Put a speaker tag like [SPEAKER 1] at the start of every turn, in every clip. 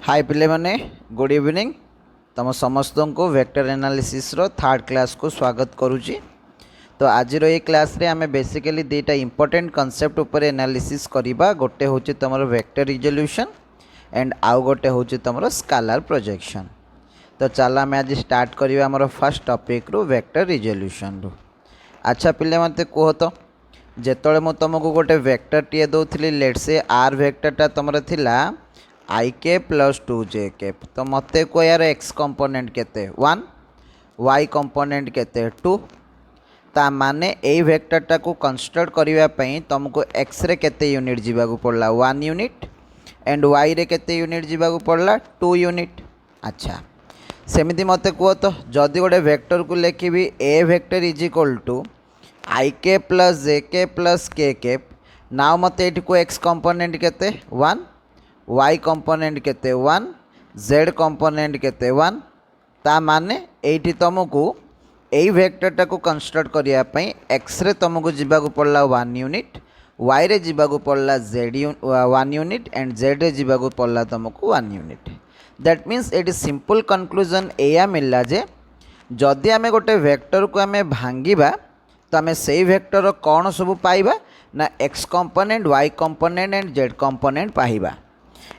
[SPEAKER 1] हाय पिले माने good evening तुम समस्त को वेक्टर एनालिसिस रो थर्ड क्लास को स्वागत करुच्ची। तो आज ये क्लास रे आमे बेसिकली दुईटा इंपोर्टेंट कॉन्सेप्ट ऊपर एनालिसिस करबा। गोटे होची तुम वेक्टर रिजोल्यूशन एंड आउ गोटे होची तुम स्केलर प्रोजेक्शन। तो चल आम आज स्टार्ट करवा आम फर्स्ट टॉपिक रू वेक्टर रिजोल्यूशन रू। अच्छा पिले मते कह तो जेतोले मु तुमको गोटे वेक्टर टीए दौली लेट से आर वेक्टरटा तुम थिला आई के प्लस 2 जे के। तो मत को यार एक्स कंपोनेंट केते 1 वाई कंपोनेंट केते 2। ता माने ए वेक्टरटा को कंस्ट्रक्ट करबा पई तुमको एक्स रे केते यूनिट जीवाकू पड़ला 1 यूनिट एंड वाई रे केते यूनिट जीवाकू पड़ला 2 यूनिट। अच्छा सेमिति मते कह तो जदि गोटे वेक्टर को लिखी ए वेक्टर इज इक्वल टू आई के प्लस जे के प्लस के के। नाउ मते एठी को एक्स कंपोनेंट केते 1 वाई कंपोनेंट केते 1 जेड कंपोनेंट केते 1। ता माने एठी तुमको एई वेक्टरटा को कंस्ट्रक्ट करिया पई एक्स रे तुमको जीवाकू पड़ला 1 यूनिट वाई रे जीवाकू पड़ला 1 यूनिट एंड जेड रे जीवाकू पड़ला तुमको 1 यूनिट। दैट मीन्स एटी सिंपल कंक्लूजन एया मिलला जे जदि आमे गोटे वेक्टर को आमे भांगिबा तो आमे सेई वेक्टर कौन सब पाइबा ना x component Y component and z component पाइबा।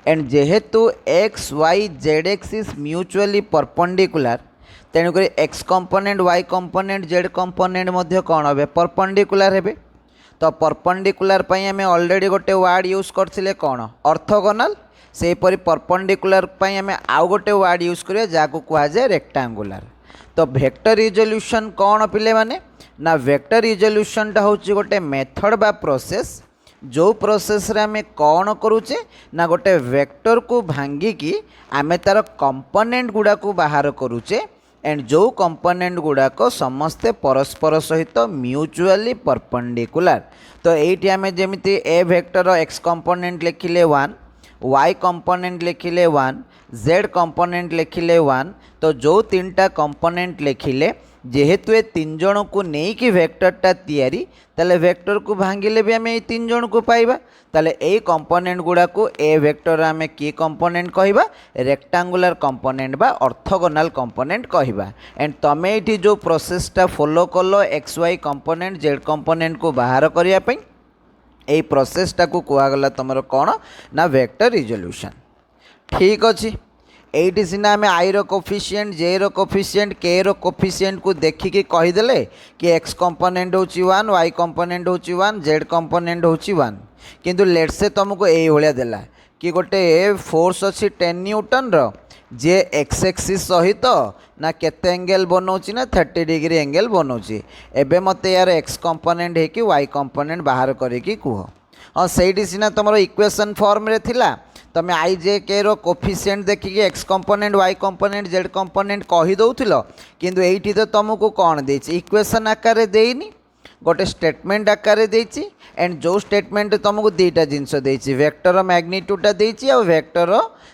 [SPEAKER 1] एंड जेहेतु x y z axis mutually perpendicular तेणुक x component Y component Z component मध्य कौन हे परपेंडिकुलर हे। तो परपेंडिकुलर पई आमे ऑलरेडी गोटे वर्ड यूज करथिले कौन ऑर्थोगोनल। से परि परपेंडिकुलर पई आमे आउ गोटे वर्ड यूज करिया जाको कुहा जाय रेक्टेंगुलर। तो वेक्टर रिजोल्यूशन कौन पिले माने ना वेक्टर रिजोल्यूशन टा होची गोटे मेथड बा प्रोसेस जो प्रोसेस रे आमे कौन करूचे ना गोटे वेक्टर को भांगिकी आमे तार कंपोनेंट गुड़ा को बाहर करूचे एंड जो कंपोनेंट गुड़ा को समस्ते परस्पर सहित म्यूचुअली परपेंडिकुलर। तो एठी आमे जेमिति ए वेक्टर एक्स कंपोनेंट लिखिले 1 वाई कंपोनेंट लिखिले 1 जेड कंपोनेंट लिखिले 1। तो जो तीनटा कंपोनेंट लिखिले जेहेतु ए तीन जन को नहीं कि वेक्टरटा तैयारी ताले वेक्टर को भांगिले भी आम तीन जन को पाइबा। ताले ए कंपोनेंट गुड़ा को ए वेक्टर आम की कंपोनेंट कहिबा रेक्टेंगुलर कंपोनेंट बा ऑर्थोगोनल कंपोनेंट कहिबा। एंड तमे एठी जो प्रोसेसटा फॉलो कलो X Y component Z component को बाहर करिया पई ए प्रोसेसटा को कुआगला तुमर कौन ना वेक्टर रिजोल्यूशन। ठीक अच्छे एटी सीना आम आई कोफिशिएंट जे कोफिशिएंट के कोफिशिएंट को देखिकी कहीदेले कि एक्स कंपोनेंट होची 1 वाई कंपोनेंट होची 1 जेड कंपोनेंट होची 1। किंतु लेट से तुमको यही भाया देला कि गोटे फोर्स अच्छी 10 न्यूटन रो जे एक्स एक्सिस सहित ना केते एंगल बनाऊँच ना 30 डिग्री एंगल बनाऊँच। एबे मते यार एक्स कंपोनेंट है कि वाई कंपोनेंट बाहर करिकी कुह। हाँ सही सीना तुम इक्वेशन फॉर्म रे थिला तमें आई जे के रो कोफिशिएंट देखिए X component Y component Z component कही दउथिलो किंतु एठी तो तुमको कौन देछि इक्वेशन आकार देइनी गोटे स्टेटमेंट आकार देछि। एंड जो स्टेटमेंट तुमको दुईटा जिनस देछि वेक्टर मैग्नीट्यूडटा देछि और वेक्टर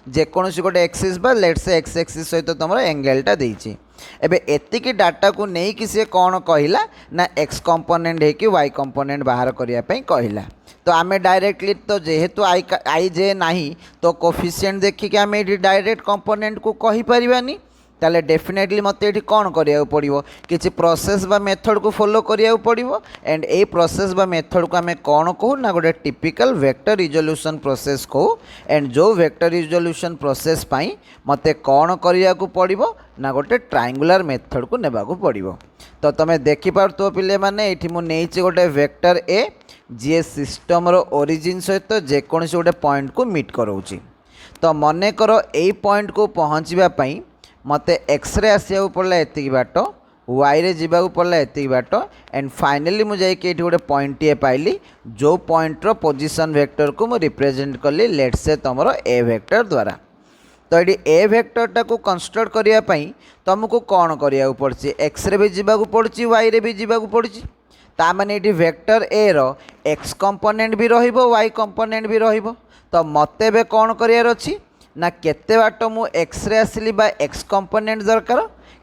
[SPEAKER 1] जेकोसी गोटे एक्सिस बा लेट से एक्स एक्सिस सहित तुम एंगलटा देछि। एबे एतिकी डाटा को नहीं कि सी कौन कहला ना एक्स कंपोनेंट है कि वाई कंपोनेंट बाहर करिया पई कहला। तो आमे डायरेक्टली तो जेहेतु आई जे नाही तो कोफिशिएंट देखिक आम ये डायरेक्ट कंपोनेंट को कहि परिबानी ताले डेफिनेटली मते ये कौन करिया पड़िबो किछि प्रोसेस बा मेथड को फॉलो करिया पड़िबो। एंड ए प्रोसेस बा मेथड को आमे कौन कहू ना गोटे टिपिकल वेक्टर रिजोल्यूशन प्रोसेस कहू। एंड जो वेक्टर रिजोल्यूशन प्रोसेस पाई मते कौन करिया पड़िबो ना गोटे ट्रायंगुलर मेथड को नेबा को पड़िबो। तो तुम देखिपार पिले माने एठी मु नेइछि गोटे वेक्टर ए जी सिस्टम रो ओरिजिन सहित जेकोसी गोटे पॉइंट को मीट कराऊँच। तो मन कर ए पॉइंट को पहुँचापी मते एक्स रे आसिया पड़ला एति बाट वाई रे जीवा पड़ला एति बाट एंड फाइनली मुझे गोटे पॉइंट टे पाइली जो पॉइंट रो पोजीशन वेक्टर को मु रिप्रेजेंट कली लेट से तुम ए वेक्टर द्वारा। तो ये ए वेक्टरटा को कंस्ट्रक्ट करने तुमको कौन करिया पड़छि एक्स रे भी जीवा पड़छि वाई रे भी जीवा पड़छि। ता माने ये वेक्टर ए रो एक्स कंपोनेंट भी रहिबो वाई कंपोनेंट भी रहिबो। तो मते बे कौन करियार अछि ना केते बाट मु एक्स रे आसिली बा एक्स कंपोनेंट दरकार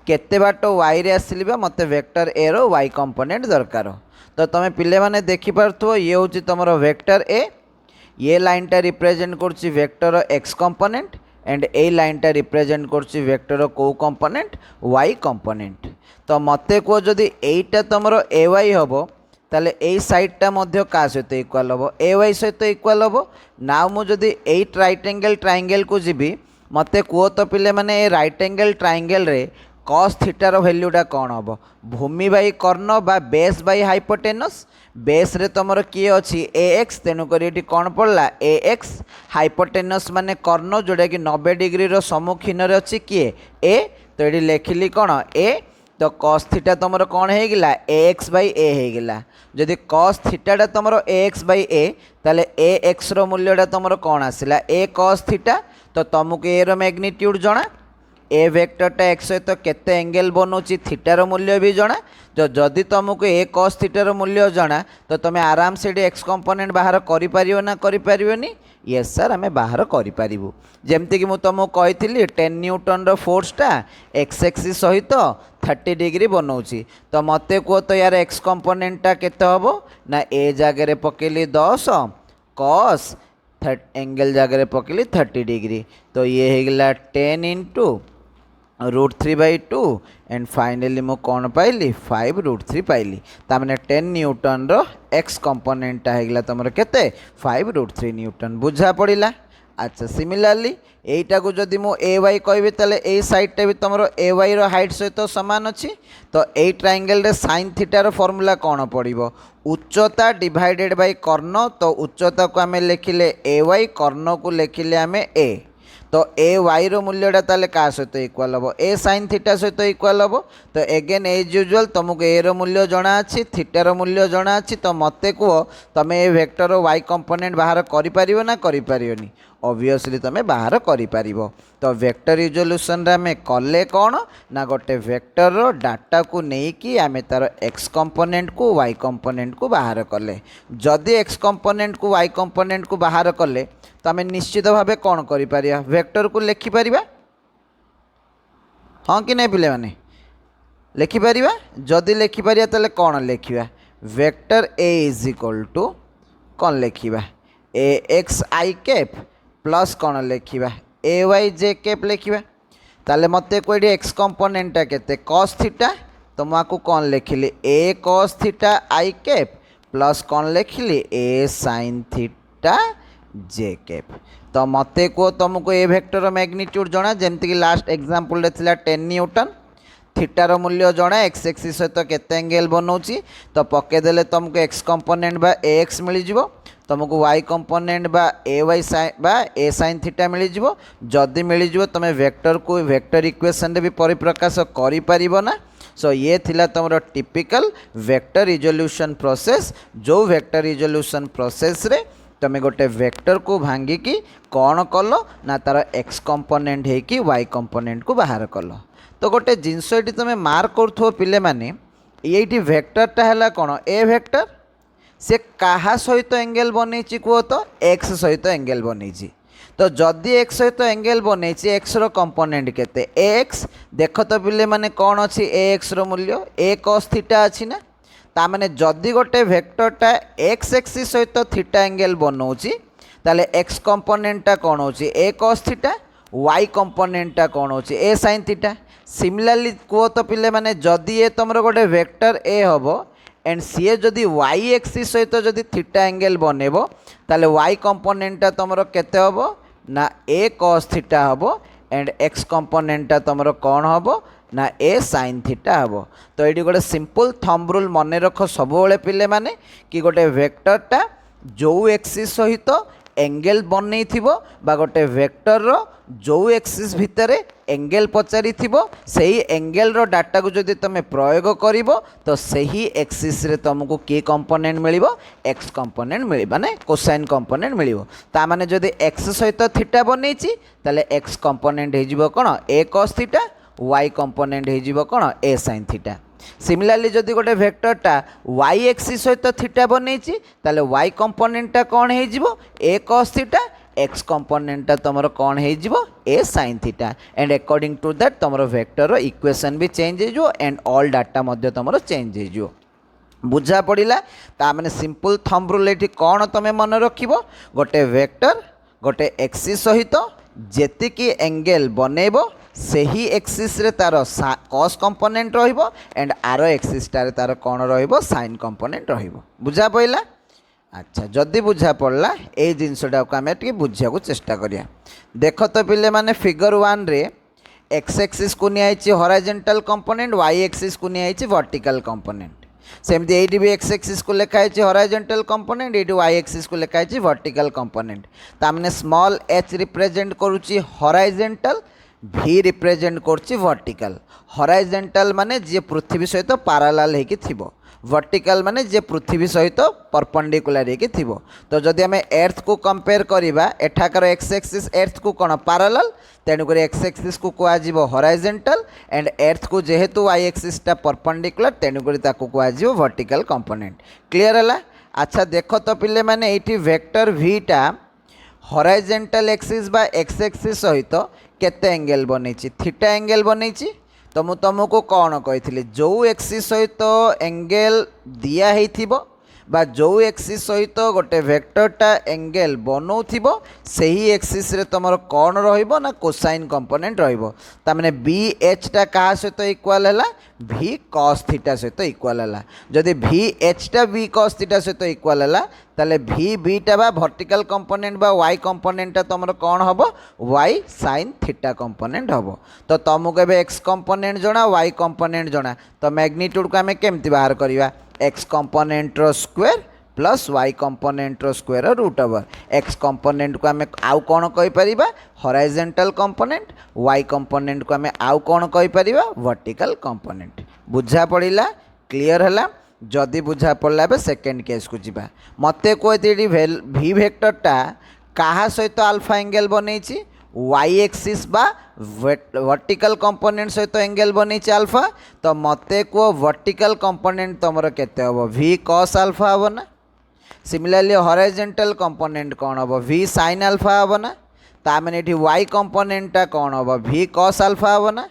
[SPEAKER 1] केते बाट वाई रे आसिली बा मते वेक्टर ए रो वाई कंपोनेंट दरकार। तो तुम पिले माने देखि पारथो ये होची तमरो वेक्टर ए ये लाइनटा रिप्रेजेंट करछि वेक्टर एक्स कंपोनेंट एंड ए लाइनटा रिप्रेजेंट करछि वेक्टर को कंपोनेंट वाई कंपोनेंट। तो मते को जदि एटा तुमरो ए वाई हबो ताले ए साइडटा मध्य का सहित इक्वाल हबो ए वाई सहित इक्वाल हबो। नाउ मु जदि 8 राइट एंगल ट्रायंगल को जीबी मते को तो पिले माने ए राइट एंगल ट्रायंगल रे कॉस थीटा रो वैल्यूटा कौन हम भूमि बाई कर्ण बा बेस बाई हाइपोटेनस बेस रे तुमर किए अच्छी ए एक्स तेणुक ये कौन पड़ा ए एक्स हाइपोटेनस माने कर्ण जोटा कि 90 डिग्री रो सम्मुखीन अच्छी किए ए तो ये लिखिली कौन ए तो कॉस थीटा तुमर कौन होगा ए एक्स बै ए होगा जदि कॉस थीटाटा तुमर ए एक्स बै ए ताले ए एक्स रो मूल्यटा तुमर कौन आसला ए कॉस थीटा तो तुमको ए रो मैग्नीट्यूड जना ए वेक्टरटा एक्स सहित केते एंगल बनाऊँच थीटार मूल्य भी जना तो जदि तुमको ए कॉस थीटार मूल्य जना तो तुम आराम से एक्स कंपोनेंट बाहर करिपारियो ना करिपारियोनी यस सर आम बाहर करूँ जमती कि मुझे तुमको कही 10 न्यूटन रो फोर्सटा एक्स एक्सिस सहित 30 डिग्री बनाऊँच तो मत कह तो यार एक्स कंपोनेंटा केते हम ना ए जगह पकेली 10 कॉस एंगल जगह पकेली 30 डिग्री तो ये होगा 10 इंटू √3/2 एंड फाइनली मु कौन पाइली 5√3 पाइली तामने 10 न्यूटन रो एक्स कंपोनेंटा होगा तुम केते 5√3 न्यूटन बुझा पड़ा। अच्छा सिमिलारली एटा को जदि मु ए वाई कहबी ताले ए साइडटा भी तुम ए वाई रो हाइट सहित सामान अच्छी तो ए ट्रायंगल रे साइन थीटा रो फॉर्मूला कौन पड़िबो उच्चता डिवाइडेड बाय कर्ण तो उच्चता को आम लिखिले ए वाई कर्ण को लिखिले आम ए तो ए वाई रो मूल्यटा ताले का सहित इक्वाल हम ए साइन थीटा सहित इक्वाल हम तो एगेन एज यूजुअल तुमको ए रो मूल्य जना अच्छी थीटा रो मूल्य जना अच्छी तो मते कह तुम ए वेक्टर वाई कंपोनेंट बाहर करिपारिबो ना करिपारियोनी ऑब्वियसली तुम बाहर करिपारिबो। तो वेक्टर रिजोल्यूशन रे आमे कले कौन ना गोटे वेक्टर रो डाटा को नेकी आमे तार एक्स कंपोनेंट को वाई कंपोनेंट को बाहर कले जदि एक्स कंपोनेंट को वाई कंपोनेंट को बाहर कले तो आम निश्चित भाव कौन करिपारिया वेक्टर को लिखिपारिबा हाँ कि नहीं पिले माने लिखिपारिबा जदि लिखिपारिया ताले कौन लिखिबा vector A is equal to कौन लिखिबा a x i cap plus कौन लिखिबा ए वाई जे कैप लिखिबा ताले मते कोई एक्स कंपोनेंटा केते कॉस थीटा तो मुझे कौन लिखिली ए कॉस थीटा आई कैप प्लस कौन लिखिली ए साइन थीटा जे कैप तो मते को तुमको ए वेक्टर मैग्नीट्यूड जना जमती कि लास्ट एग्जांपल रे थिला 10 न्यूटन थीटार मूल्य जना एक्स एक्सिस सहित केते एंगल बनाऊँच तो पकेदेले तुमको एक्स कंपोनेंट बा ए एक्स मिल जिवो तुमको वाई कंपोनेंट बा ए वाई बा ए साइन थीटा मिल जिवो जदि मिल जिवो तुमे वेक्टर को वेक्टर इक्वेशन रे भी परिप्रकाश करि परिबो ना। सो ये थिला तुमरो टिपिकल वेक्टर रिजोल्यूशन प्रोसेस जो वेक्टर रिजोल्यूशन प्रोसेस रे तुम गोटे वेक्टर को भांगिकी कौन कल ना तार एक्स कंपोनेंट होकि वाई कंपोनेंट को बाहर कल तो गोटे जिनस ये तुम मार्क करो पिले माने ये वेक्टरटा है कौन ए वेक्टर से कहा सहित एंगल बनई कह तो एक्स सहित एंगल बनई तो जदि एक्स सहित एंगल बनई एक्स रो कंपोनेंट केते एक्स देख तो पिले माने कौन अच्छी एक्स रो मूल्य ए कॉस थीटा अच्छी ना तामाने जदि गोटे वेक्टरटा एक्स एक्सिस सहित थीटा एंगल बनाऊँच ताले एक्स कंपोनेंटा कौन होची ए कॉस थीटा वाई कंपोनेंटा कौन होची ए साइन थीटा सिमिलरली कह तो पिले माने जदि ये तुमरो गोटे वेक्टर ए हम एंड सीए जदि वाई एक्सिस सहित जदि थीटा एंगल बनेबो ताले वाई कंपोनेंटा तुमरो केते हबो ना ए कॉस थीटा हबो एंड एक्स कंपोनेंटा तुमरो कौन हबो ना ए साइन थीटा हम तो ये गोटे सिंपल थंब रूल मन रख सब पिले माने कि गोटे वेक्टरटा जो एक्सिस सहित एंगल बनई थिबो बा गोटे वेक्टर रो जो एक्सिस भितर एंगल पचारि थिबो सही एंगल रो डाटा को जदि तुम प्रयोग करिवो तो सही एक्सिस रे तुमको के कंपोनेंट मिलिबो एक्स कंपोनेंट मिल माने कोसाइन कंपोनेंट मिलिबो ता माने जदि एक्स सहित थीटा बनईची ताले एक्स कंपोनेंट हे जिवो कोन a cos theta y component हो कौन ए साइन थीटा सिमिलरली जदि गोटे वेक्टरटा वाई एक्सिस सहित थीटा बनई ताले वाई कंपोनेंटा कौन हो ए cos थीटा एक्स कंपोनेंटा तुम कौन हो a sine theta and according to that तुम वेक्टर इक्वेशन भी चेंज हो एंड ऑल डाटा तुम चेंज हो बुझा पड़ा ताने सिंपल थंब रूल ये कौन तुम मन रख गोटे वेक्टर गोटे एक्सिस सहित जेतिकी एंगल बनैबो सही एक्सिस रे तार कॉस कंपोनेंट रहिबो एंड आर एक्सिस टारे तार कौन रहिबो साइन कंपोनेंट रहिबो। बुझा पइला? अच्छा, जदि बुझा पड़ला ए जिनसटा को आम टे बुझा चेष्टा करिया। देख तो पिले माने फिगर 1 रे एक्स एक्सिस को नियाई हॉरिजॉन्टल कंपोनेंट, वाई एक्सिस को नियाई वर्टिकल कंपोनेंट। सेमती एटी भी एक्स एक्सिस को लिखाई हॉरिजॉन्टल कंपोनेंट, ये वाई एक्सिस को लिखाई वर्टिकल कंपोनेंट। तामने स्मॉल एच रिप्रेजेंट करुच्ची हॉरिजॉन्टल, भी रिप्रेजेंट करुच्ची वर्टिकल। हॉरिजॉन्टल माने जे पृथ्वी सहित पैरेलल हेकी थिबो, वर्टिकल माने जे पृथ्वी सहित परपेंडिकुलर हेकी थिबो। तो जदि आम एर्थ को कंपेयर करिबा, एठाकर एक्स एक्सिस एर्थ को कौन पैरेलल, तेणुक एक्स एक्सिस को कहुव हॉरिजॉन्टल एंड एर्थ को जेहेतु वाई एक्सिस टा परपेंडिकुलर तेणुक कहुव वर्टिकल कंपोनेंट। क्लियर है? अच्छा देख तो पिले माने एठी वेक्टर v टा हॉरिजॉन्टल एक्सिस बा एक्स एक्सिस सहित केते एंगल बनैछि, थीटा एंगल बनैछि। तो मु तुमको कौन कही जो एक्सिस सहित एंगल दिया होइथिबो बा जो एक्सिस सहित गोटे वेक्टरटा एंगल बनौथिबो सही एक्सिस रे तुमर कौन रहिबो ना कोसाइन कंपोनेंट रहिबो। तामाने बी एच टा का सहित इक्वल हैला भी कॉस थीटा सहित इक्वल हैला। जदि भी एच टा भी कॉस थीटा सहित इक्वल हैला ताले भी बी टा बा वर्टिकल कंपोनेंट बा वाई कंपोनेंट टा तुमर कौन हबो वाई साइन थीटा कंपोनेंट हबो। तो तुमको एबे एक्स कंपोनेंट जणा वाई कंपोनेंट जणा, तो मैग्नीट्यूड को आमे केमति बाहर करिवा, एक्स कंपोनेंट रो स्क्वायर प्लस वाई कंपोनेंट रो square root over. X component को आमे आउ कौन कहि परिबा हॉरिजॉन्टल कंपोनेंट, वाई कंपोनेंट को आमे आउ कौन कहि परिबा वर्टिकल कंपोनेंट। बुझा पड़िला? क्लियर हैला? जदि बुझा पड़ला बे सेकेंड केस को जीवा। मते कोइति भी वेक्टरटा काहा सहित अल्फा एंगल बनैछि, वाई एक्सिस बा वर्टिकल कंपोनेंट सहित एंगल बनैछि अल्फा। तो मते को वर्टिकल कंपोनेंट तुमर केते हबो v cos अल्फा हबो ना। सिमिलरली हॉरिजॉन्टल कंपोनेंट कौन हबो v sin अल्फा हबो ना। ता माने एठी y कंपोनेंटटा कौन हबो v cos अल्फा हबो ना।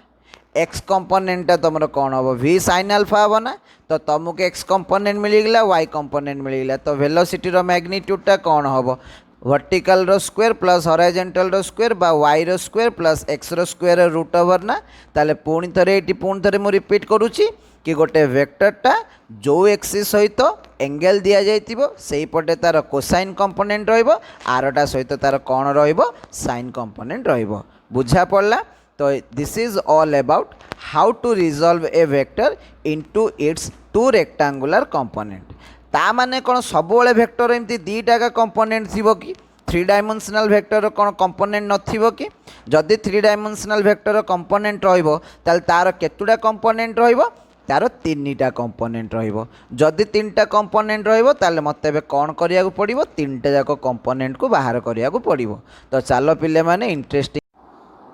[SPEAKER 1] x कंपोनेंटटा तुमर कौन हबो v sin अल्फा हबो ना। तो तुमको x कंपोनेंट मिल गला, y कंपोनेंट मिल गला। तो वेलोसिटी रो मैग्नीट्यूडटा कौन हबो वर्टिकल रो स्क्वायर प्लस हॉरिजॉन्टल रो स्क्वायर बा वाई रो स्क्वायर प्लस एक्स रो स्क्वायर रूट ओवर ना। ताले पुणी थरे एटी पुणी थरे मु रिपीट करूची कि गोटे वेक्टरटा जो एक्सिस सहित एंगल दिया जाइतिबो सेही पटे तार कोसाइन कंपोनेंट रहिबो, आरटा सहित तार कौन रहिबो साइन कंपोनेंट रहिबो। बुझा पड़ला? तो this is all about how to resolve a vector into its two rectangular component. ता माने कौन सब वेक्टर एमती दीटा का कंपोनेंट थी कि थ्री डायमेंशनल वेक्टर कौन कंपोनेंट नथिबो कि? जदि थ्री डायमेंशनल वेक्टर कंपोनेंट रहिबो ताल तार केतुटा कंपोनेंट रहिबो, तार तीनटा कंपोनेंट रहिबो। जदि तीनटा कंपोनेंट रहिबो ताले मते बे कौन करिया को पड़िबो तीनटा जाक कंपोनेंट को बाहर करिया को पड़िबो। तो चलो पिले माने इंटरेस्टिंग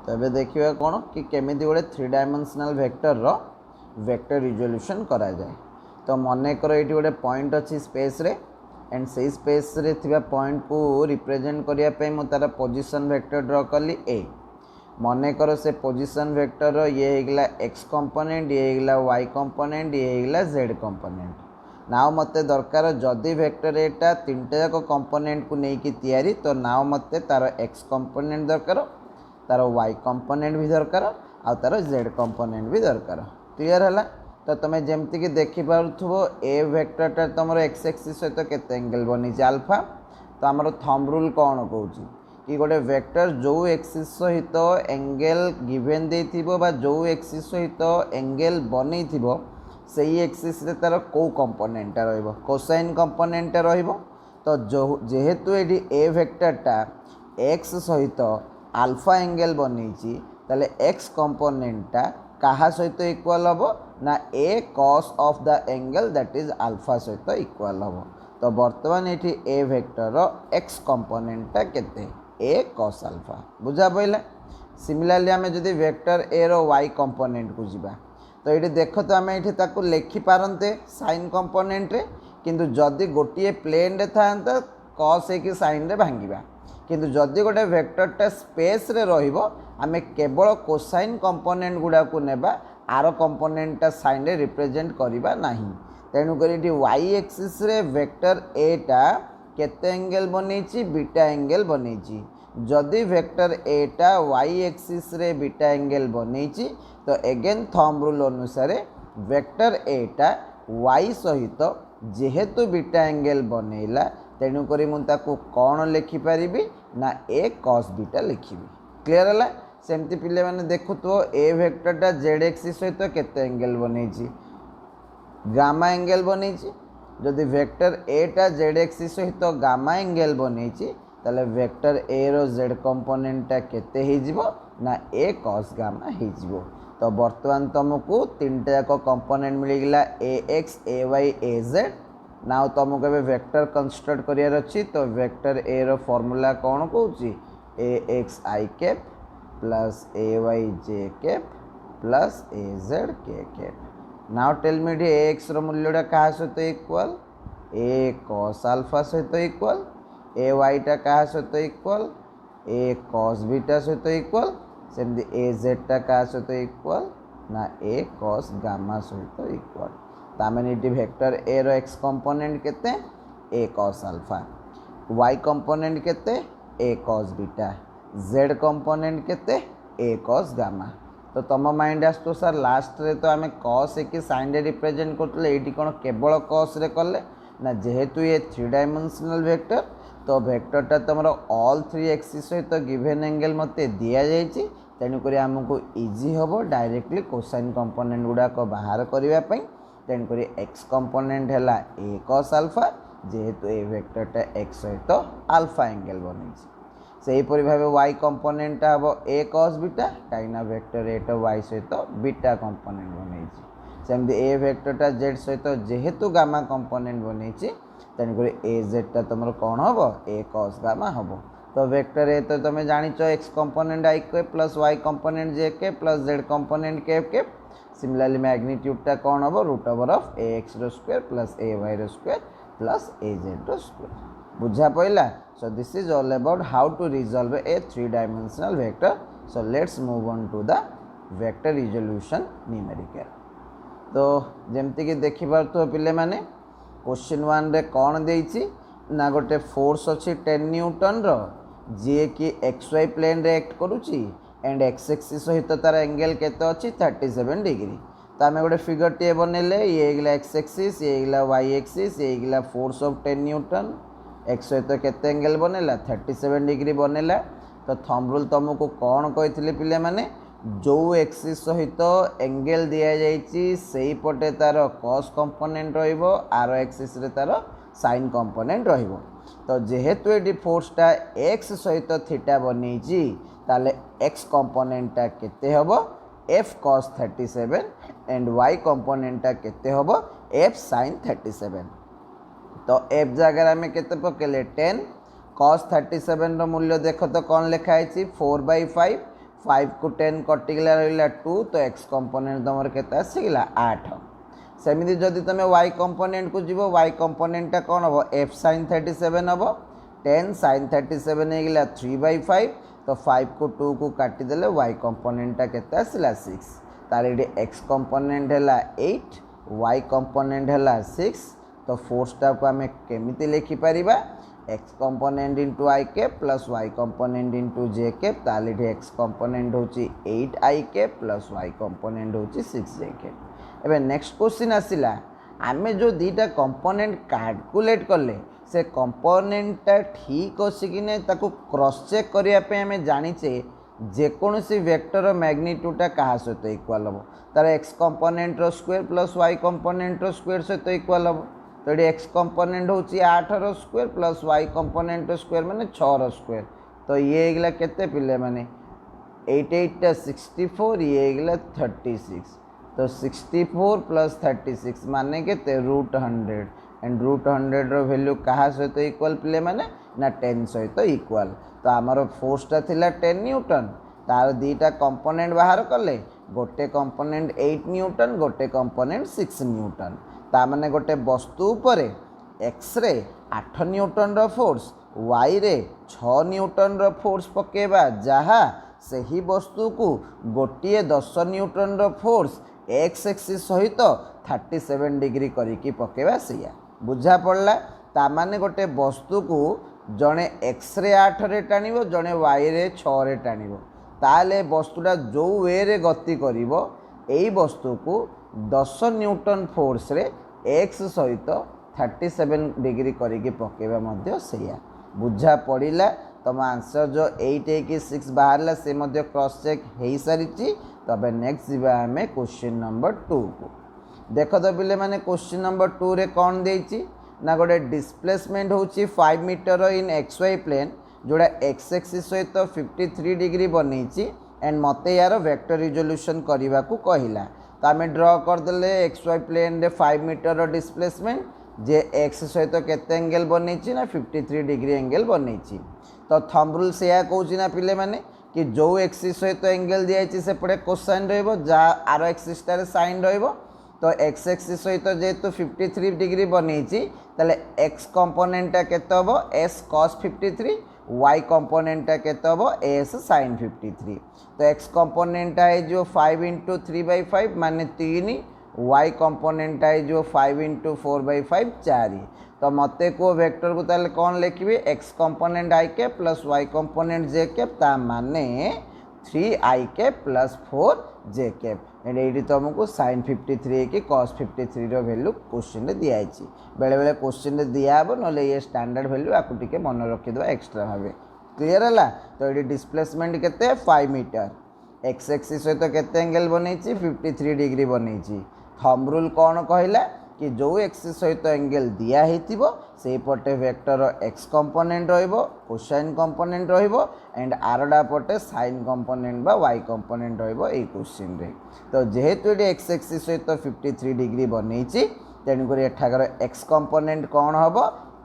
[SPEAKER 1] तो एबे देखिबा कौन कि केमिति गोटे थ्री डायमेंशनल वेक्टर रो वेक्टर रिजोल्यूशन करा जाए। तो मन कर ये गोटे पॉइंट अच्छी स्पेस रे एंड से स्पेस रे थिबा पॉइंट को रिप्रेजेंट करिया पे मु तार पोजीशन वेक्टर ड्रॉ कली ए। मन कर से पोजीशन वेक्टर ये होगला एक्स कंपोनेंट, ये होगला वाई कंपोनेंट, ये होगला जेड कंपोनेंट। नाउ मते दरकार जदि वेक्टर एटा तीनटा जाक कंपोनेंट को लेकिन तैयारी, तो नाउ मते तार एक्स कंपोनेंट दरकार, तार वाई कंपोनेंट भी दरकार, आ तार जेड कंपोनेंट भी दरकार। क्लियर है? तो तुम जमती कि देखिपो ए वेक्टरटा तुम एक्स एक्सिस सहित केते एंगल बनी अल्फा। तो आमर थंब रूल कौन कहूँ कि गोटे वेक्टर जो एक्सिस सहित एंगल गिवेन देथिबो बा जो एक्सिस सहित एंगल बनी थिबो सही एक्सिस रे तार को कंपोनेंट रहिबो कोसाइन कंपोनेंट रहिबो। तो जो जेहेतु एडी ए वेक्टरटा एक्स सहित अल्फा एंगल बनी ताले एक्स कंपोनेंटटा कहा सहित इक्वल हम ना a cos of the angle that is alpha सहित इक्वल हम। तो बर्तमान ये ए वेक्टर एक्स कंपोनेंटा केते ए कॉस अल्फा। बुझा पड़े? सिमिलरली आम जदि वेक्टर ए रो वाई कंपोनेंट को जीवा तो ये देख तो आम ये लिखि पारते साइन कंपोनेंट रे, किंतु जदि गोटे प्लेन रे था कॉस है कि साइन रे भांगिबा, किंतु जदि गोटे वेक्टरटा स्पेस रे रहिबो आमे केवल कोसाइन कंपोनेंट गुडा को नेबा, आर कंपोनेंटटा साइन रे रिप्रेजेंट करिबा नाही। तेणु करी वाई एक्सिस रे वेक्टर ए टा केते एंगल बनैछि बीटा एंगल बनैछि। जदि वेक्टर एटा वाई एक्सिस रे बीटा एंगल बनई तो एगेन थंब रूल अनुसार वेक्टर एटा वाई सहित जेहेतु बीटा एंगल बनैला तेणुक मुझे कौन लिखिपारि ना ए कॉस बीटा लिखी। क्लीयर है सेमती पिले मैंने देखु तो ए वेक्टरटा जेड एक्सिस सहित केते एंगल बनई गामा एंगल बनई जदि वेक्टर एटा जेड एक्सिस सहित गामा एंगल बनई ताले वेक्टर ए रो जेड कंपोनेंटा केते हिजिबो ना ए कॉस गामा हिजिबो। तो बर्तमान तुमको तीनटा जाक कंपोनेंट मिलगला ए एक्स ए वाई ए जेड। नाउ तुमको ए वेक्टर कंस्ट्रक्ट करियार अछि तो वेक्टर ए रो फॉर्मूला कौन कहूची a x i cap plus A y j cap plus A z k cap. Now tell me the a x रो मूल्यटा कहा सहित इक्वल ए कॉस अल्फा सहित इक्वल ए वाईटा क्या सहित इक्वल ए कॉस बीटा सहित इक्वल सेमती ए जेडटा क्या सहित इक्वल ना ए कॉस गामा सहित इक्वल। तामें वेक्टर ए रो एक्स कंपोनेंट केते a cos alpha y component केते a cos beta Z component केते ए कॉस गामा। तो तुम माइंड आस तो सर लास्ट रे तो आम कॉस एक साइन रे रिप्रेजेंट करते ये कौन केवल कॉस रे कले ना जेहेतु ये 3 डायमेंशनल वेक्टर तो वेक्टरटा तुम ऑल 3 एक्सिस सहित गिवेन एंगल मत दि जाइए तेणुक आमको इजी हम डायरेक्टली कोसाइन कंपोनेंट गुड़ाक बाहर करने तेणुक एक्स कंपोनेंट है ए कॉस अल्फा जेहेतु ए वेक्टरटा एक्स सहित अल्फा एंगल बन से हीपरी भाव वाई कंपोनेंटा हम ए कॉस बीटा कहीं वेक्टर एटा वाई सहित बीटा कंपोनेंट बन सेमती ए वेक्टरटा जेड सहित जेहेतु गामा कंपोनेंट बन तेणुक ए जेडटा तुम कौन हम ए कॉस गामा हम। तो वेक्टर ए तो तुम जान एक्स कंपोनेंट आई के प्लस वाई कंपोनेंट जे के प्लस जेड कंपोनेंट के के। सिमिलरली मैग्नीट्यूडटा कौन हम root over of A x रो स्क्वायर प्लस ए वाई रो स्क्वायर प्लस ए जेड रो स्क्वायर। बुझा पड़ा। So this is all about how to resolve a 3 dimensional vector. So let's move on to the vector resolution numerical. तो जमती कि देखिपार तो पिले माने क्वेश्चन 1 रे कौन देइछि ना गोटे फोर्स अच्छी 10 न्यूटन रो जी कि एक्स वाई प्लेन रे एक्ट करुच्ची एंड एक्स एक्सिस सहित तार एंगल केते अच्छी 37 डिग्री। तो आम गोटे फिगर टे बनइले ये गला एक्स एक्सिस ये गला वाई एक्सिस ये गला फोर्स ऑफ 10 न्यूटन एक्स सहित केते एंगल बनइला 37 डिग्री बनइला। तो थंब रूल तुमको कौन कही पिले माने जो एक्सिस सहित एंगल दि जाइए से पटे तार कॉस कंपोनेंट रहिबो आर एक्सिस रे तार साइन कंपोनेंट रहिबो। तो जेहेतु ये फोर्सटा एक्स सहित थीटा बनई ताले एक्स कंपोनेंटा केते हबो एफ कॉस 37 एंड वाई कंपोनेंटा केते हबो एफ साइन 37। तो एफ जगह आम केते पकेले 10 कॉस 37 रो मूल्य देख तो कौन लिखाई 4/5 5 को 10 कटिगला रहा 2 तो एक्स कंपोनेंट तुम के आसगला 8। सेमती जदि तुम वाई कंपोनेंट को जीव वाई कंपोनेंटा कौन हम एफ साइन 37 हम 10 साइन 37 होगा 3/5 तो 5 को 2 को काटिदेले वाई कंपोनेंटा के आसला 6 तार ये एक्स कंपोनेंट है 8 वाई कंपोनेंट है 6। तो फोर्सटा को आम केमी लिखिपर x component into i cap plus y component into j cap ताल एक्स कंपोनेंट हूँ 8 i cap plus y component हूँ 6 जे कैप। एबे नेक्स्ट क्वेश्चन आसिला आमे जो दीटा कंपोनेंट कैलकुलेट कले से कंपोनेंटा ठीक अच्छी कि नहीं ताको क्रॉस चेक करने आम जाचे जेकोसी वेक्टर मैग्नीट्यूडटा क्या सहित इक्वाल हम तार एक्स कंपोनेंट रो स्क्वायर प्लस वाई कंपोनेंट रो स्क्वायर सहित इक्वाल हम। तो ये एक्स कंपोनेंट हूँ 8 रो स्क्वायर प्लस वाई कंपोनेंट रो स्क्वायर माने 6 रो स्क्वायर। तो ये गला केते पिले माने 8 8 64 ये गला 36। तो 64 प्लस 36 माने केते √100 एंड √100 रो वैल्यू कहा सहित इक्वल पिले माने ना 10 सहित इक्वल। तो आमर फोर्सटा थिला 10 न्यूटन तार दीटा कंपोनेंट बाहर कले गोटे कंपोनेंट 8 न्यूटन गोटे कंपोनेंट 6 न्यूटन। तामाने गोटे वस्तु उपरे एक्स रे 8 न्यूटन रो फोर्स वाई रे 6 न्यूटन रो फोर्स पकेबा जहा सही वस्तु को गोटे 10 न्यूटन रो फोर्स एक्स एक्सिस सहित 37 डिग्री करिकी पकेबा सिया। बुझा पड़ला तामाने गोटे वस्तु को जड़े एक्स रे 8 रे टाणिब जड़े वाई रे 6 रे टाणिब ताले वस्तुटा जो वे रे गति करिवो एई वस्तु को 10 न्यूटन फोर्स रे एक्स सहित 37 डिग्री करिके पकेबा मध्य सेया बुझा पड़िला। तुम आंसर जो 8 बाहर से मध्य क्रॉस चेक हो सारी। तबे नेक्स्ट जीवा आम क्वेश्चन नंबर 2 को देख तो पिले माने क्वेश्चन नंबर 2 रे कौन देछि ना गोटे डिस्प्लेसमेंट होची 5 मीटर इन एक्स वाई प्लेन जोड़ा एक्स एक्सिस सहित 53 डिग्री बनई एंड मत यार वेक्टर रिजोल्यूशन करने को कहला। तो आम ड्र करदे एक्स वाई प्लेन रे 5 मीटर डिस्प्लेसमेंट जे एक्स सहित केते एंगल बनई ना 53 डिग्री एंगल बनई। तो थंब रूल से कहूँ ना पिले माने कि जो एक्सिस सहित एंगल दिखाई सेपटे कोसाइन रहा आर एक्सिस साइन रो। तो एक्स एक्सिस सहित जेहेतु 53 डिग्री बनई ताले एक्स कंपोनेंटा केते हबो एस कॉस 53 वाई कंपोनेंटा केते हबो एस साइन 53। तो एक्स कंपोनेंटा है जो 5 इंटू 3/5 माने 3 वाई कंपोनेंटा है जो 5 इंटू 4/5 4। तो मते को वेक्टर को ताले कौन लिखिबे एक्स कंपोनेंट आई के प्लस वाई कंपोनेंट जे के ता माने 3i के प्लस 4j के ये तुमको साइन 53 कि कॉस 53 रो वैल्यू क्वेश्चन रे दिया है। बेले बेले क्वेश्चन रे दिया हबो नले ये स्टैंडर्ड वैल्यू आपको टिके मन रखि दबा एक्स्ट्रा भाबे क्लियर हला। तो ये डिस्प्लेसमेंट केते 5 मीटर एक्स एक्सिस सहित केते एंगल बनई 53 डिग्री बनई। थंब रूल कौन कहला कि जो एक्सिस सहित एंगल दिया हेतिबो से पटे वेक्टर एक्स कंपोनेंट रहिबो कोसाइन कंपोनेंट रहिबो एंड आरडा पटे साइन कंपोनेंट बा वाई कंपोनेंट रहिबो ए क्वेश्चन रे। तो जेहेतु ये एक्स एक्सिस सहित 53 डिग्री बनई तेणुक एठाकर एक्स कंपोनेंट कौन हम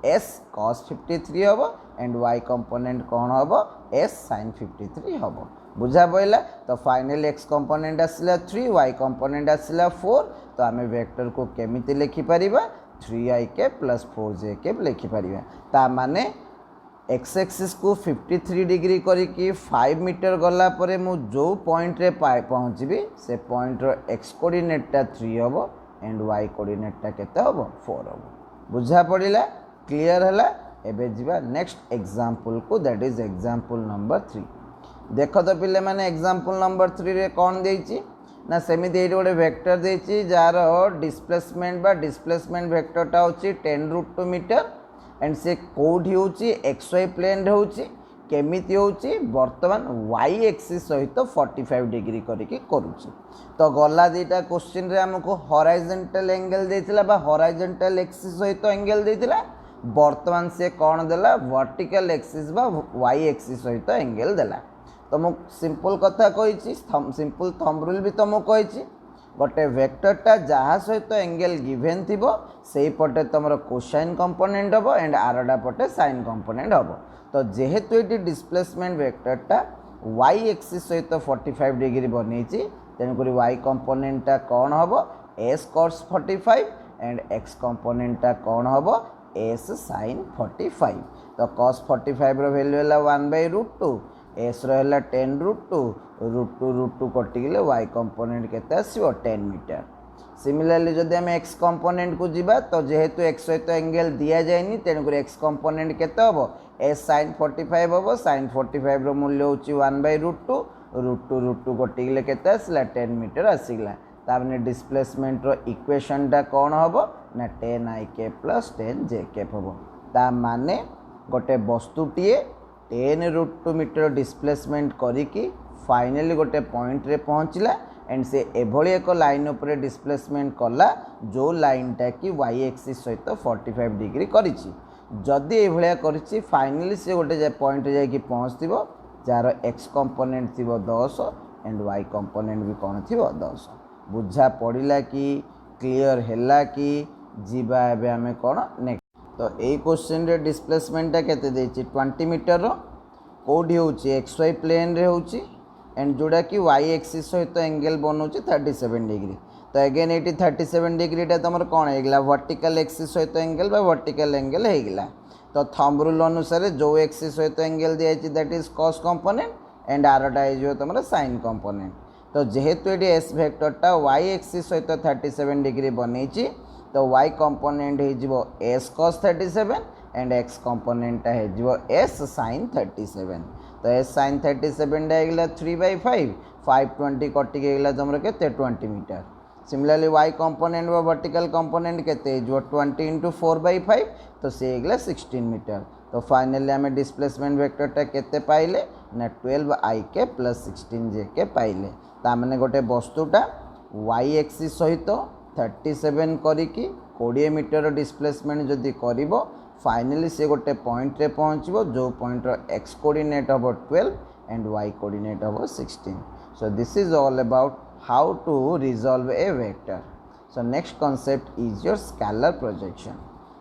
[SPEAKER 1] एस कॉस 53 हम एंड वाई कंपोनेंट कौन हम एस साइन 53 हम बुझा पड़ा। तो फाइनल एक्स कंपोनेंट आसला 3 वाई कंपोनेंट आसला 4। तो आम वेक्टर को केमिति लिखिपर 3i के प्लस 4j के लिखिपर ता माने एक्स एक्सिस को 53 डिग्री करी 5 मीटर गला परे मु जो पॉइंट रे पहुँची से पॉइंट रो एक्स कोऑर्डिनेटटा 3 हम एंड वाई कोऑर्डिनेटटा केते हम 4 हम बुझा पड़ा क्लियर है। एबे जीवा नेक्स्ट एग्जांपल को दैट इज एग्जांपल नंबर 3। देख तो पिले माने एग्जांपल नंबर 3 रे कौन देछि ना सेमिति गोटे वेक्टर देछि जार डिस्प्लेसमेंट बा डिस्प्लेसमेंट वेक्टरटा होछि 10√2 मीटर एंड से कोठी होछि एक्स वाई प्लेन रे होछि केमिति होछि वर्तमान वाई एक्सिस सहित 45 डिग्री करिके करूछि। तो गला दीटा क्वेश्चन रे हमको हॉरिजॉन्टल एंगल देथिला बा हॉरिजॉन्टल एक्सिस सहित एंगल देथिला वर्तमान से कौन देला वर्टिकल एक्सिस बा वाई एक्सिस सहित एंगल देला। तो मु सिंपल कथा कही सिंपल थंब रूल भी तुमको कही गोटे वेक्टरटा जहाँ सहित एंगल गिवेन थी से पटे तुम कोसाइन कंपोनेंट हम एंड आरडा पटे साइन कंपोनेंट हम। तो जेहेतु ये डिस्प्लेसमेंट वेक्टरटा वाई एक्सिस सहित 45 डिग्री बनई तेणुक वाई कंपोनेंटा कौन हम एस कॉस 45 एंड एक्स कंपोनेंटा कौन हम एस साइन 45। तो कॉस 45 रो वैल्यू है 1/√2 एस रहा 10√2 कटिगले वाई कंपोनेंट केते आसीबो 10 मीटर। सिमिलरली जदि हम एक्स कंपोनेंट को जीवा तो जेहेतु एक्स सहित एंगल दिया जाएनी तेणुक एक्स कंपोनेंट केते हम एस साइन 45 हम साइन 45 रो मूल्य होची 1/√2 कटिगले केते आसला 10 मीटर आसीगला। तामने डिस्प्लेसमेंट रो इक्वेशन टा कौन हम ना 10i के प्लस 10j के हम ता माने गोटे वस्तुटीए 10√2 मीटर डिस्प्लेसमेंट करिकी फाइनली गोटे पॉइंट रे पहुँचला एंड से एभली एक लाइन उपरे डिस्प्लेसमेंट कला जो लाइनटा कि वाई एक्सिस सहित 45 डिग्री करिछि जदि एभलिया करिछि फाइनली से गोटे पॉइंट रे जाइकी पहुँचथिबो जार एक्स कंपोनेंट थिबो 10 एंड वाई कंपोनेंट भी कौन थिबो 10। बुझा पड़िला कि क्लियर हैला कि जीवा एबे हमें कौन नेक्स्ट। तो यही क्वेश्चन रे डिस्प्लेसमेंटा केते देछि 20 मीटर रो कोडी होछि एक्स वाई प्लेन रे होछि एंड जोड़ा कि वाई एक्सिस सहित एंगल बनउछि 37 डिग्री। तो अगेन ये 37 डिग्रीटा तुम कौन होगा वर्टिकल एक्सिस सहित एंगल बा वर्टिकल एंगल होगा। तो थंब रूल अनुसार जो एक्सिस सहित एंगल दिखाई that is cos component and आरटा हो तुम साइन कंपोनेंट। तो जेहेतु ये एस वेक्टरटा वाई एक्सिस सहित 37 डिग्री बनई तो वाई कंपोनेंट हो S cos 37 and x component हो एस sin 37 तो एस sin 37 आएगा 3/5 520 कटिक आएगा तुम के 20 मीटर सिमिलरली वाई कंपोनेंट व वर्टिकल कंपोनेंट केते 20 इंटू 4/5 तो सी आएगा 16 मीटर तो फाइनली आम डिस्प्लेसमेंट वेक्टरटा केते पाइले ना 12i के प्लस 16j के पाइले तामने गोटे वस्तुटा वाई एक्सिस सहित 37 करिकी 20 मीटर डिस्प्लेसमेंट जदि करिवो फाइनली से गोटे पॉइंट रे पहुँचो जो पॉइंट एक्स कोऑर्डिनेट हम 12 एंड वाई कोऑर्डिनेट हम 16 so this is all about how to resolve a vector so next concept is your scalar projection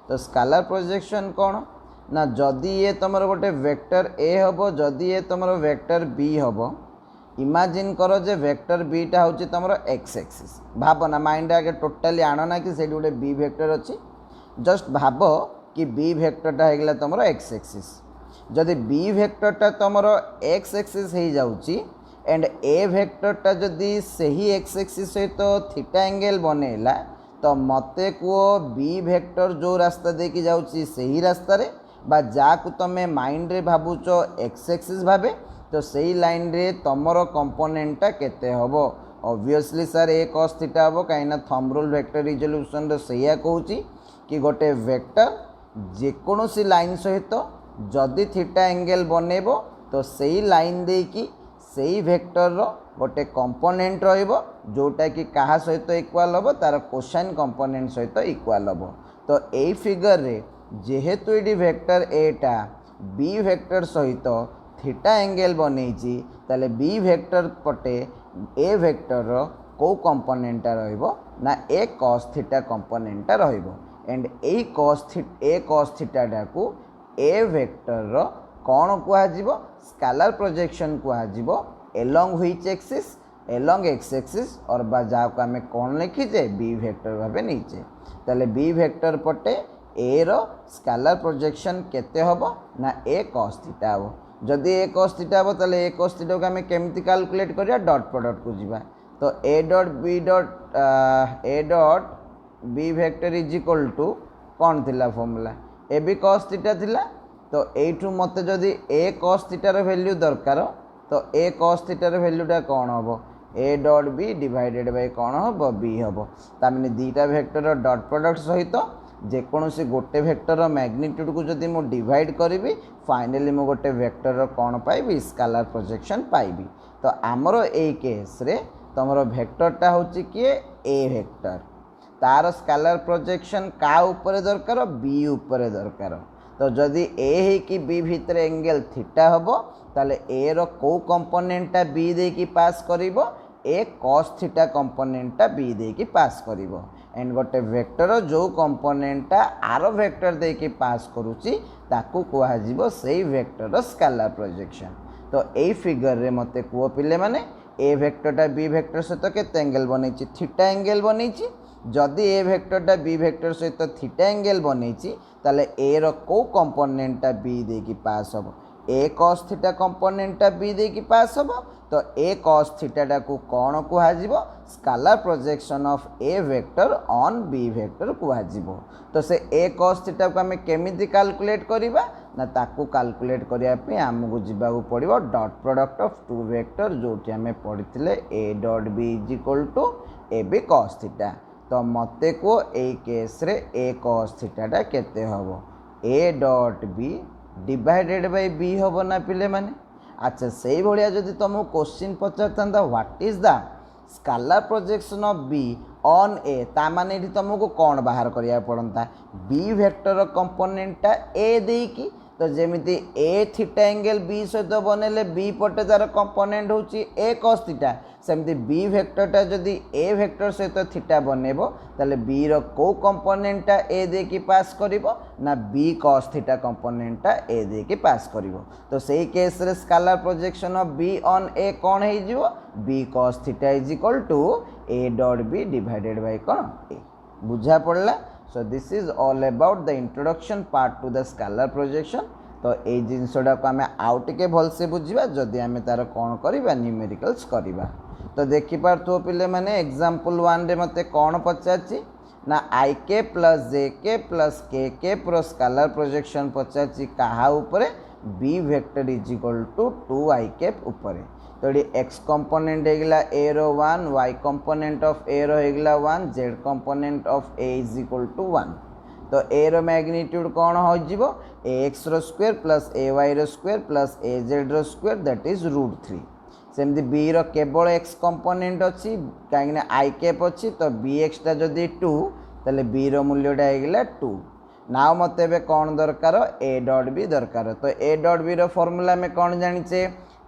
[SPEAKER 1] तो स्केलर प्रोजेक्शन कौन ना जदि ये तुम गोटे वेक्टर ए हम जदि ये तुम वेक्टर बी हम इमेजिन कर जे वेक्टर बीटा हूँ तुम एक्स एक्सिस भाव ना माइंड आगे टोटाली आण ना कि गोटे बी वेक्टर अच्छी जस्ट भाव कि बी वेक्टरटा होगा तुम एक्स एक्सिस जदि बी वेक्टरटा तुम एक्स एक्सिस हो जाऊँगी एंड ए वेक्टरटा जदि सही एक्स एक्सिस सहित थीटा एंगल बनैला तो मते को बी वेक्टर जो रास्ता देखी जाऊँगी सही रास्ता रे बा जाकु तुम माइंड रे भावुच एक्स एक्सिस भावे तो सही लाइन रे तुमर कंपोनेंटा केते हबो ऑब्वियसली सर ए cos थीटा हबो काइना थंब रूल वेक्टर रिजोल्यूशन रे सैया कहूची कि गोटे वेक्टर जेकोसी लाइन सहित जदि थीटा एंगल बनैबो तो सही लाइन देकी सही वेक्टर रो गोटे कंपोनेंट रहिबो जोटा कि कहा सहित इक्वल हबो तार कोसाइन कंपोनेंट सहित इक्वल हबो तो एई फिगर रे जेहेतु ये वेक्टर एटा बी वेक्टर सहित थीटा एंगल बनैची ताले बी वेक्टर पटे ए वेक्टर रो को कंपोनेंटा रहिबो ना ए cos थीटा कंपोनेंटा रहिबो एंड ए cos थीटा डाकू ए वेक्टर रो कौन कुहाजिबो स्केलर प्रोजेक्शन कुहाजिबो along which axis along x axis और बा जाको आमे कौन लिखीचे बी वेक्टर भाबे नीचे ताले बी वेक्टर पटे ए रो स्केलर प्रोजेक्शन केते हबो ना ए cos थीटा हबो जदि ए cos थीटा हबो ताले ए cos थीटा को आमे केमती कैलकुलेट करिया डॉट प्रोडक्ट को जीवा तो A dot B vector is equal to कौन थिला formula A B cos theta थिला तो एठू मते जदि ए cos थीटा रो वैल्यू दरकार तो ए cos थीटा रो वैल्यूटा कौन हबो ए डॉट बी डिवाइडेड बाय कौन हबो बी हबो तामने दीटा वेक्टर डॉट प्रोडक्ट सहित जेकोसी गोटे वेक्टर मैग्नीट्यूड को जदि मु डिवाइड करी फाइनली मु गोटे वेक्टर कौन पाइबी स्केलर प्रोजेक्शन पाइबी तो आमर ए केस रे तुमर वेक्टरटा होची किए ए वेक्टर तार स्केलर प्रोजेक्शन का ऊपर दरकार बी ऊपर दरकार तो जदि ए है कि बी भितर एंगल थीटा हबो ताले ए रो को कंपोनेंटा बी दे की पास करिवो ए cos थीटा कंपोनेंटा बी दे की पास करिवो एंड गोटे वेक्टर जो कंपोनेंटा आर वेक्टर दे की पास करूची ताकू कुहाजिबो सेही वेक्टर स्केलर प्रोजेक्शन तो एई फिगर रे मते कुओ पिले माने ए वेक्टरटा बी वेक्टर सहित केते एंगल बनैछि थीटा एंगल बनैछि जदि ए वेक्टरटा बी वेक्टर सहित थीटा एंगल बनैछि ताले ए रो को कंपोनेंटा बी दे की पास हबो ए cos थीटा कंपोनेंटा बी दे की पास हबो तो ए cos थीटा को कौन कुहाजिबो scalar projection of a vector on b vector कुहाजिबो तो से ए cos थीटा को हमें केमिति कैलकुलेट करिबा ना ताकू कैलकुलेट करिया पे हमकु जिबाकू पड़िबो dot product of two vector जोटी हमें पढ़िथिले a dot b is equal to a B cos theta तो मते को ए केस रे ए cos थीटाटा केते हबो ए dot B divided by b हबो ना पिले माने अच्छा से भाया जदि तुमको क्वेश्चन पचार what is the scalar projection of b on a ता माने ये तुमको कौन बाहर करिया पड़ता बी वेक्टर कंपोनेंटा ए देकी तो जेमिति ए थीटा एंगल बी सहित बनैले बी पटे तार कंपोनेंट होची ए cos थीटा सेमती बी वेक्टरटा जदि ए वेक्टर सहित थीटा बनैबो ताले बी रो को कंपोनेंटा ए दे की पास करिवो ना बी cos थीटा कंपोनेंटा ए दे की पास करिवो तो सेही केस रे scalar projection of b on a कौन हे जिवो b cos theta is equal to a dot B divided by कौन ए बुझा पड़ला so this is all about the introduction part to the scalar projection तो ये जिनसटा को आम आउ टे भलसे बुझा जदि आम तार कौन करवा न्यूमेरिकल्स करवा तो देखिपार पिले माने एग्जांपल 1 रे मते कौन पचारछि ना आई के प्लस जे के प्लस के प्रो स्केलर प्रोजेक्शन पचार क्या उपरे b vector is equal to 2i cap उपरे। तो ये एक्स कंपोनेंट होगा ए रो 1, वाई कंपोनेंट ऑफ ए रो होगा 1, z component of a is equal to 1। तो ए रो मैग्नीट्यूड कौन हो ए एक्स रो स्क्वायर प्लस ए वाई रो स्क्वायर प्लस ए जेड रो स्क्वायर दैट इज √3। सेमती बी रो केवल एक्स कंपोनेंट अच्छी कहीं आई कैप अच्छी तो बी एक्सटा जदि 2 ताले बी रो मूल्यटा होगा 2। नाउ मत ए कौन दरकार ए डॉट बी दरकार। तो ए डॉट बी रो फॉर्मूला में कौन जानिचे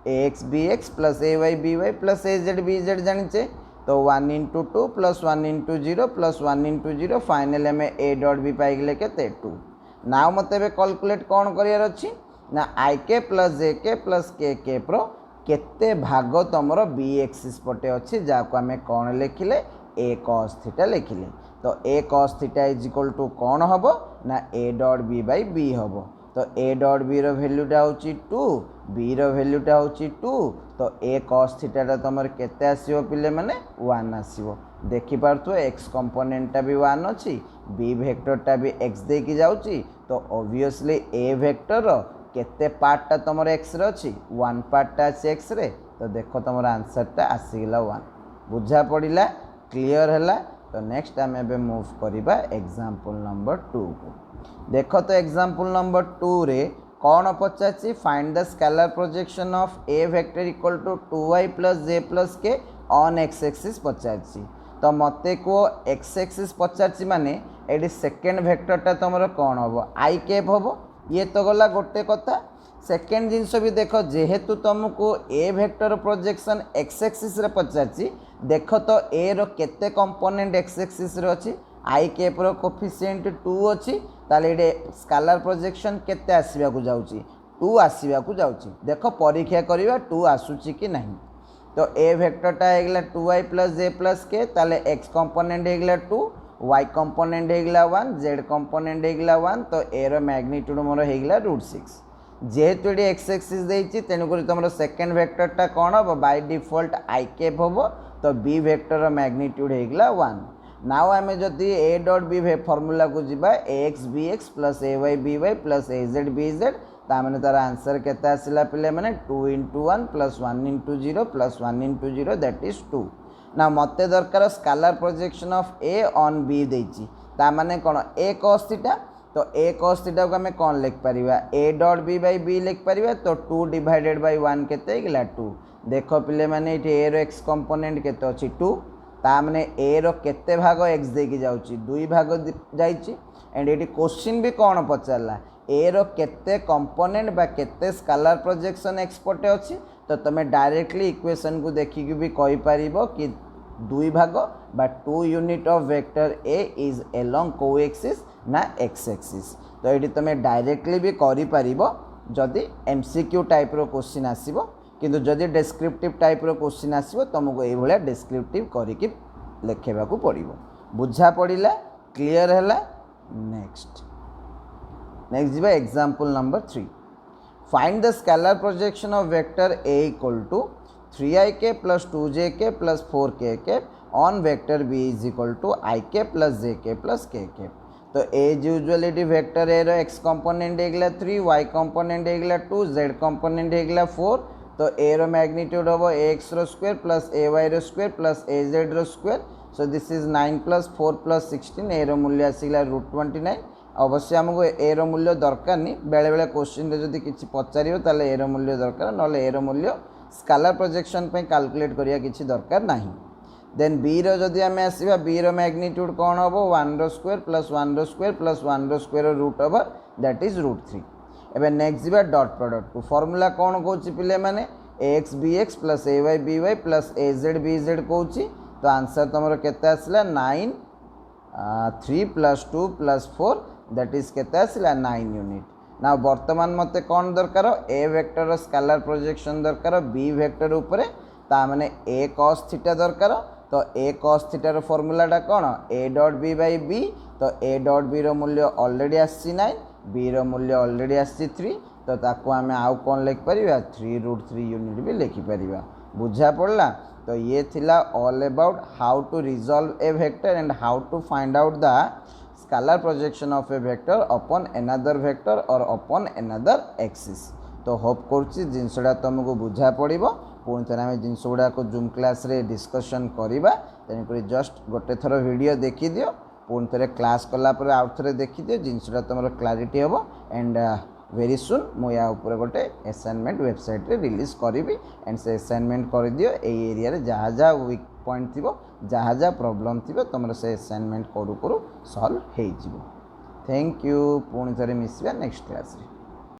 [SPEAKER 1] A X B X plus A Y B Y plus A Z B Z जानिचे। तो 1 × 2 प्लस 1 × 0 प्लस 1 × 0 फाइनल में ए डॉट बी पाइले केते 2। नाउ मत ए कैलकुलेट कौन करियार अछि ना आई के प्लस जे के प्लस के प्रो केते भाग तुमर बी एक्सिस पटे अच्छी जहाँ आम कौन लिखिले ए कॉस थीटा लिखिले। तो a cos theta is equal to कौन हम ना a dot B by b हम। तो ए डॉट बी रो वैल्यूटा हूँ 2, बी रो वैल्यूटा हूँ 2। तो ए कॉस थीटाटा तुम केते आसीबो पिले माने 1 आसीबो। देखि पारथु एक्स कंपोनेंटटा भी 1 अच्छी, बी वेक्टरटा भी एक्स देकी जाउची। तो ऑब्वियसली ए वेक्टर केते पार्टटा तुम एक्स रे अच्छी 1 पार्टटा अच्छी एक्स रे। तो देखो तुम आंसरटा आसीगला 1। बुझा पड़िला क्लियर है। तो नेक्स्ट आम ए मूव करवा एग्जाम्पल नंबर 2 को। देख तो एग्जाम्पल नंबर 2 रे कौन पचार find the scalar projection of a vector equal to 2i plus j plus k on x axis पचार। तो मत को एक्स एक्सिस पचार माने ये सेकेंड वेक्टरटा तुम कौन हम आई कैप हम। ये तो गला गोटे कथा। सेकेंड जिनस भी देख जेहेतु तुमको ए वेक्टर प्रोजेक्शन एक्स एक्सिस रे पचार देख तो ए रो केते कंपोनेंट एक्स एक्सिस रे अछि आई कैप रो कोफिशिएंट 2 अछि ताले ये स्केलर प्रोजेक्शन केते आसीबा को जाउची 2 आसीबा को जाउची। देखो परीक्षा करिवा 2 आसुची कि नहीं। तो ए वेक्टरटा हेगला 2i plus j plus k ताले एक्स कंपोनेंट हेगला 2, वाई कंपोनेंट हेगला 1, जेड कंपोनेंट हेगला 1। तो ए रो मैग्नीट्यूड मोर हेगला √6। जेहेतु ये एक्स एक्सिस देइछि तेणुक तुम सेकेंड वेक्टरटा कौन हम बाय डिफॉल्ट आई कैप हम। तो बी वेक्टर मैग्नीट्यूड हेगला 1। नाउ आम जदि ए डॉट बी फॉर्मूला को जीवा ए एक्स बी एक्स प्लस ए वाई बी वाई प्लस ए जेड बी जेड तार तार आंसर केते आसिला पिले माने 2 × 1 प्लस 1 × 0 प्लस 1 × 0 दैट इज 2। ना मत दरकार scalar projection of a on b देइछि ता माने कोन ए कॉस थीटा। तो ए कॉस थीटा को आम कौन लिख पारिबा A dot B by B लिख पारिबा। तो 2 डिवाइडेड बाय 1 केते गेला 2। देख पिले माने ये ए रो एक्स कंपोनेंट केते अछि 2 ता माने ए रो केते भाग एक्स देकी जाउची 2 भाग जाइची। एंड ये क्वेश्चन भी कौन पचारला ए रो केते कंपोनेंट बा केते स्केलर प्रोजेक्शन एक्स पटे अछि। तो तुम डायरेक्टली इक्वेशन को देखिक भी कहि पारिबो कि 2 भाग बा 2 unit of vector A is along को एक्सिस ना एक्स एक्सिस। तो ये तुम डायरेक्टली भी करि पारिबो जदि एमसीक्यू टाइप रो क्वेश्चन आसीबो। किंतु जदि डेस्क्रिप्टिव टाइप रो क्वेश्चन आसीबो तुमको ये भाया डेस्क्रिप्टिव करिकि लिखेबा को पड़िबो। बुझा पड़िला क्लियर हैला। नेक्स्ट जीवा example number 3। Find the scalar projection of vector A equal to 3ik plus 2jk plus 4kk on vector B is equal to ik plus jk plus kk। तो एज यूजुअली वेक्टर ए रो x component हेगला 3, y component हेगला 2, z component हेगला 4। तो a रो magnitude हम a x रो square plus ए Y रो स्क्वायर प्लस ए जेड रो square. So this is 9 plus 4 plus 16 a रो मूल्य आसिला √29। अवश्य आमको ए रो मूल्य दरकार नहीं बेले बेले क्वेश्चन जदि किसी पचार ताले ए रो मूल्य दरकार ना ए रो मूल्य स्केलर प्रोजेक्शन पे कैलकुलेट करिया किसी दरकार नहीं। देन बी रो जदि आम आसवा बी रो मैग्नीट्यूड कौन हम 1 रो स्क्वायर प्लस 1 रो स्क्वायर प्लस 1 रो square root over that is √3। एबे नेक्स्ट जीवा डॉट प्रोडक्ट को फॉर्मूला कौन कहूँ पिले माने ए एक्स बी एक्स प्लस ए वाई बी वाई प्लस ए जेड बी जेड कहूँ। तो आंसर तुम केते आसला 9 3 प्लस 2 प्लस 4 दैट इज केते आसला 9 यूनिट। ना वर्तमान मत कौन दरकार ए वेक्टर स्केलर प्रोजेक्शन दरकार बी वेक्टर उपरे ता माने ए कॉस थीटा दरकार। तो ए कॉस थीटा रो फॉर्मूलाटा कौन A dot B by B. तो ए डॉट बी रो मूल्य ऑलरेडी आसी 9, बी रो मूल्य ऑलरेडी आसी 3। तो ताको आमे आउ कौन लिख परिबा 3 √3 यूनिट भी लिखि परिबा। बुझा पड़ला। तो तो ये थिला all about how to resolve a vector and how to find out the scalar projection of a vector upon another vector और अपॉन एनादर एक्सिस। तो होप करुच्ची जिनसटा तुमको बुझा पड़ो। पुणी थे आम जिनस गुड़ाक जूम क्लास रे डिस्कसन करवा। तेणुक जस्ट गोटे थर वीडियो देखिदि पुणी थे क्लास कलापर आउ थे देखिदि जिनसटा तुम क्लारिटी हम एंड वेरी सुन मु या ऊपर गोटे असाइनमेंट वेबसाइट रे रिलीज करी एंड से असाइनमेंट कर दियो। ए एरिया रे जहाँ जहाँ वीक पॉइंट थी जहाँ जहाँ प्रॉब्लम थी तुम से असाइनमेंट करू करू सॉल्व हो। Thank you. पुणी थे मिसवा नेक्स्ट क्लास रे।